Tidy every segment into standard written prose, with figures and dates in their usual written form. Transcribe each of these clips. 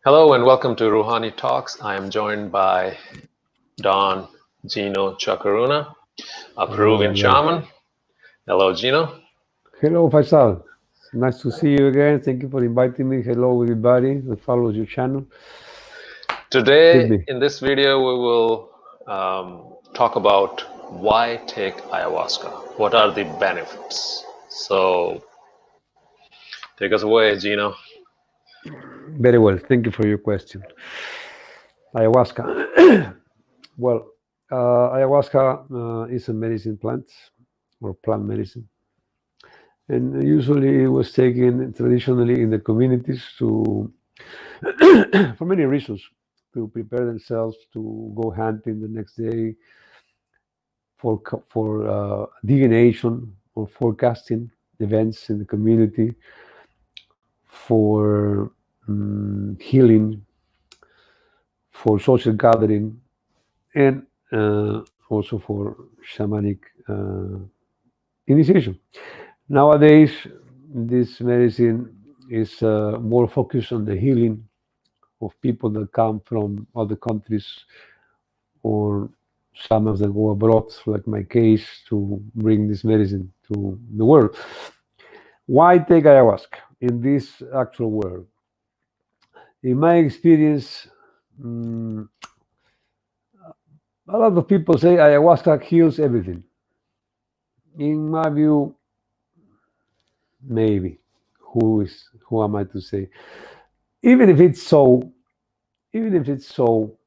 Hello and welcome to Rouhani Talks. I am joined by Don Gino Chaka-Runa, a Hello, Peruvian Miguel. shaman. Hello, Gino. Hello, Faisal. Nice to see you again. Thank you for inviting me. Hello, everybody that follows your channel. Tell Today, me, in this video, we will talk about why take ayahuasca. What are the benefits? So, take us away, Gino. very well. Thank you for your question. Ayahuasca. Well, ayahuasca is a medicine plant or plant medicine, and usually it was taken traditionally in the communities to, for many reasons, to prepare themselves to go hunting the next day, for divination or forecasting events in the community, for healing, for social gathering, and also for shamanic initiation. Nowadays, this medicine is more focused on the healing of people that come from other countries, or some of them go abroad, like my case, to bring this medicine to the world. Why take ayahuasca in this actual world? In my experience, mm, a lot of people say ayahuasca heals everything. In my view, maybe. Who am I to say? Even if it's so, even if it's so,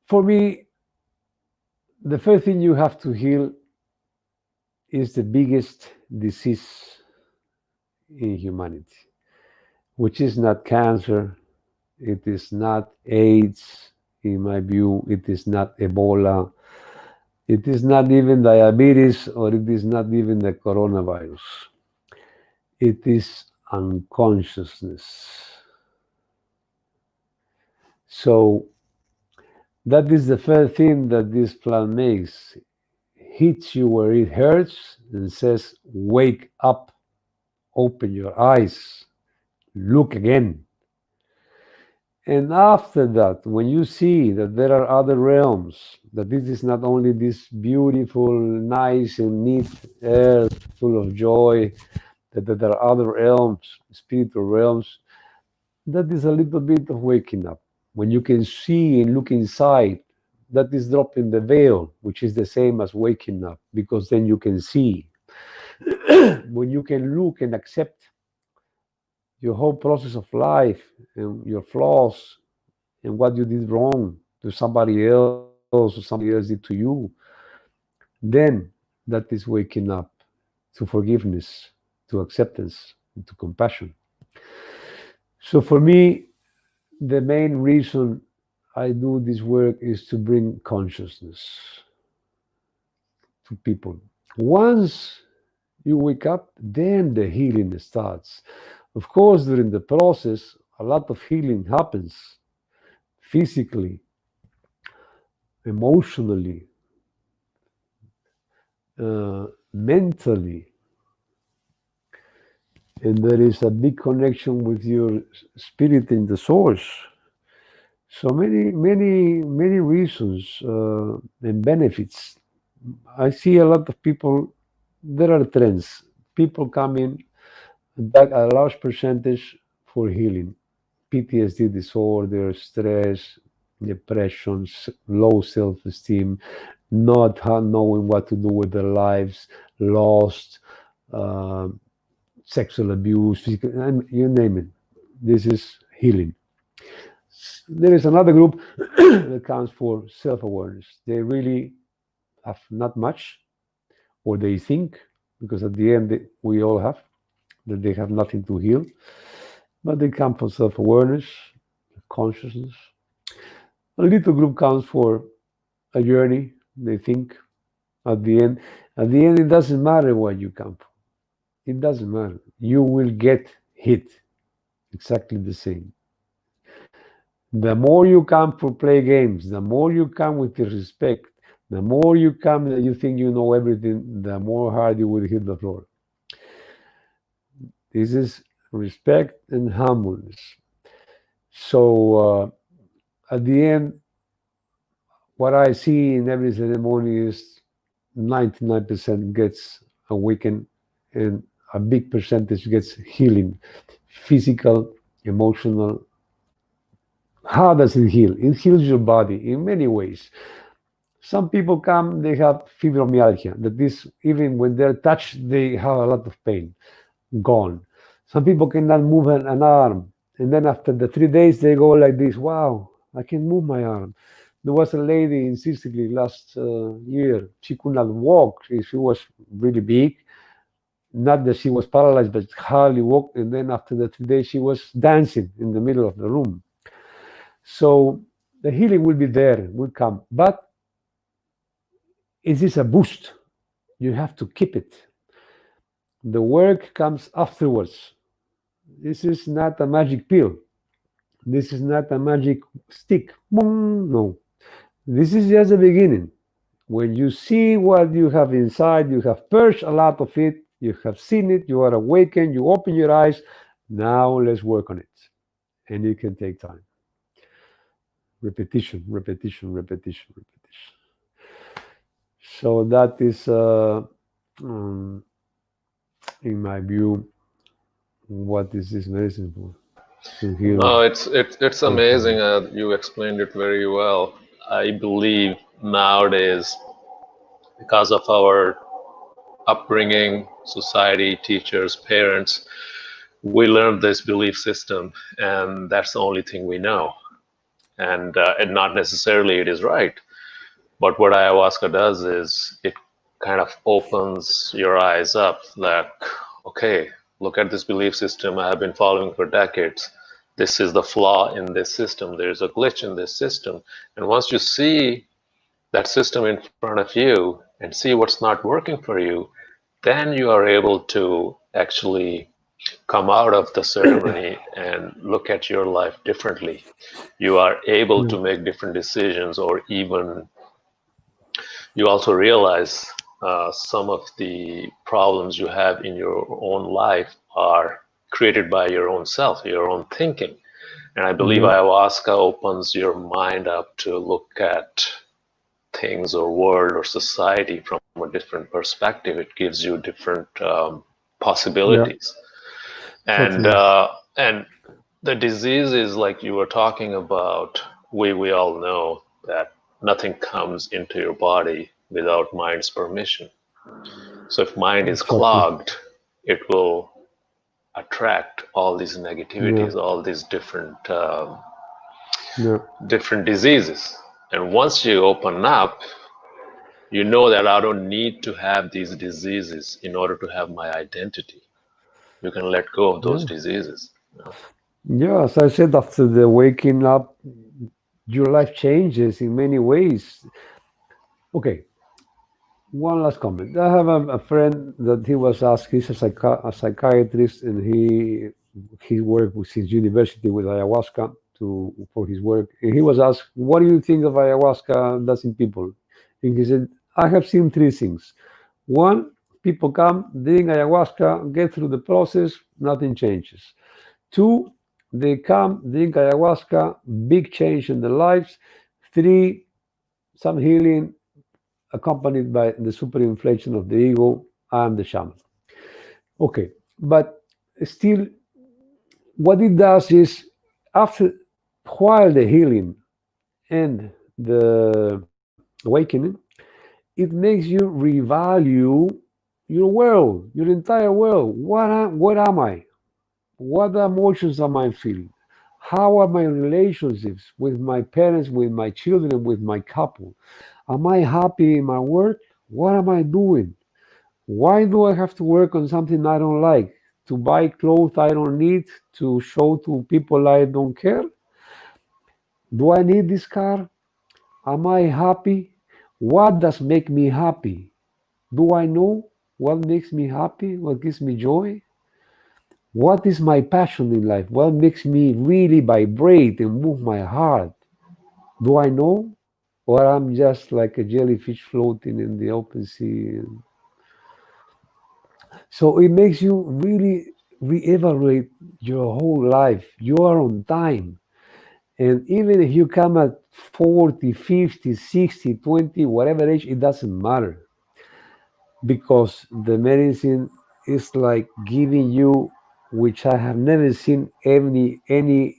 for me, the first thing you have to heal is the biggest disease in humanity, which is not cancer, it is not AIDS, in my view, it is not Ebola, it is not even diabetes, or it is not even the coronavirus. It is unconsciousness. So that is the first thing that this plant makes. Hits you where it hurts and says, wake up, open your eyes, look again. And after that, when you see that there are other realms, that this is not only this beautiful, nice, and neat earth full of joy, that there are other realms, spiritual realms, that is a little bit of waking up. When you can see and look inside, that is dropping the veil, which is the same as waking up, because then you can see. When you can look and accept your whole process of life and your flaws and what you did wrong to somebody else or somebody else did to you, then that is waking up to forgiveness, to acceptance, and to compassion. So for me, the main reason I do this work is to bring consciousness to people. Once you wake up, then the healing starts. Of course, during the process, a lot of healing happens physically, emotionally, mentally, and there is a big connection with your spirit in the source. So many reasons and benefits. I see a lot of people. There are trends. People come in that a large percentage for healing, PTSD disorder, stress, depression, low self-esteem, not knowing what to do with their lives, lost, uh, sexual abuse, physical, you name it. This is healing. There is another group that comes for self-awareness. They really have not much, or they think, because at the end we all have, that they have nothing to heal, but they come for self-awareness, consciousness. A little group comes for a journey. They think at the end, it doesn't matter where you come from. It doesn't matter. You will get hit exactly the same. The more you come for play games, the more you come with respect, the more you come that you think you know everything, the more hard you will hit the floor. This is respect, and humbleness. So at the end, what I see in every ceremony is 99% gets awakened and a big percentage gets healing, physical, emotional. How does it heal? It heals your body in many ways. Some people come, they have fibromyalgia, that is, even when they're touched, they have a lot of pain, gone. Some people cannot move an arm, and then after the 3 days, they go like this, wow, I can move my arm. There was a lady in Sicily last year, she could not walk, she was really big, not that she was paralyzed, but hardly walked, and then after the 3 days, she was dancing in the middle of the room. So the healing will be there, will come, but it is a boost. You have to keep it. The work comes afterwards. This is not a magic pill. This is not a magic stick. Boom, no. This is just the beginning. When you see what you have inside, you have purged a lot of it, you have seen it, you are awakened, you open your eyes. Now let's work on it. And it can take time. Repetition, repetition, repetition, repetition. So that is, um, in my view, what is this medicine for? To heal. No, it's amazing. Okay. You explained it very well. I believe nowadays, because of our upbringing, society, teachers, parents, we learned this belief system, and that's the only thing we know. And not necessarily it is right. But what ayahuasca does is it kind of opens your eyes up, like, okay, look at this belief system I have been following for decades. This is the flaw in this system. There's a glitch in this system. And once you see that system in front of you and see what's not working for you, then you are able to actually come out of the ceremony and look at your life differently. You are able Yeah. to make different decisions, or even you also realize some of the problems you have in your own life are created by your own self, your own thinking. And I believe Yeah. ayahuasca opens your mind up to look at things or world or society from a different perspective. It gives you different Yeah. possibilities. And Totally. and the diseases like you were talking about, we all know that nothing comes into your body without mind's permission. So if mind is Exactly. clogged, it will attract all these Yeah. negativities, all these Yeah. different diseases. And once you open up, you know that I don't need to have these diseases in order to have my identity. You can let go of those Yeah. diseases. You know? Yeah. As I said, after the waking up, your life changes in many ways. Okay. One last comment. I have a friend that he was asked. He's a psychiatrist, and he worked since university with ayahuasca for his work. And he was asked, "What do you think of ayahuasca does in people?" And he said, "I have seen three things. One, people come, drink ayahuasca, get through the process, nothing changes. Two, they come, drink ayahuasca, big change in their lives. Three, some healing, accompanied by the superinflation of the ego. I am the shaman." Okay, but still, what it does is, after while the healing and the awakening, it makes you revalue your world, your entire world. What am I? What emotions am I feeling? How are my relationships with my parents, with my children, with my couple? Am I happy in my work? What am I doing? Why do I have to work on something I don't like? To buy clothes I don't need? To show to people I don't care? Do I need this car? Am I happy? What does make me happy? Do I know what makes me happy? What gives me joy? What is my passion in life? What makes me really vibrate and move my heart? Do I know? Or I'm just like a jellyfish floating in the open sea? So it makes you really reevaluate your whole life. You are on time. And even if you come at 40, 50, 60, 20, whatever age, it doesn't matter because the medicine is like giving you, which I have never seen anybody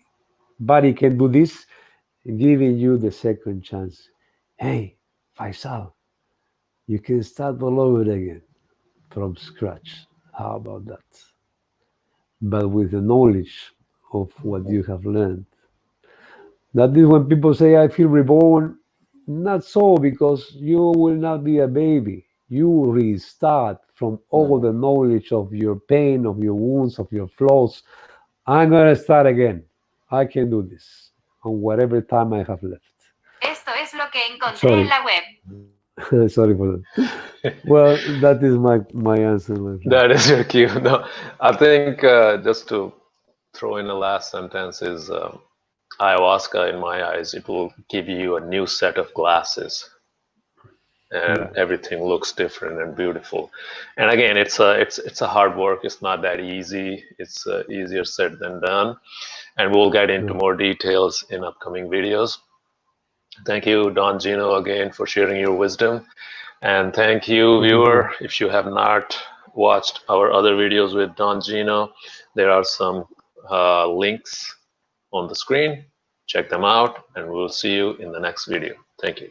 can do this, giving you the second chance. Hey, Faisal, you can start all over again from scratch. How about that? But with the knowledge of what you have learned. That is when people say, I feel reborn. Not so, because you will not be a baby. You will restart from all Mm. the knowledge of your pain, of your wounds, of your flaws. I'm going to start again. I can do this on whatever time I have left. Esto es lo que encontré en Sorry. la web. Sorry for that. Well, that is my answer, my friend. That is your cue. No, I think just to throw in a last sentence is ayahuasca, in my eyes, it will give you a new set of glasses, and Mm, everything looks different and beautiful. And again, it's a hard work. It's not that easy. It's easier said than done. And we'll get into yeah. more details in upcoming videos. Thank you, Don Gino, again for sharing your wisdom. And thank you, Thank you so viewer. much. If you have not watched our other videos with Don Gino, there are some links on the screen. Check them out, and we'll see you in the next video. Thank you.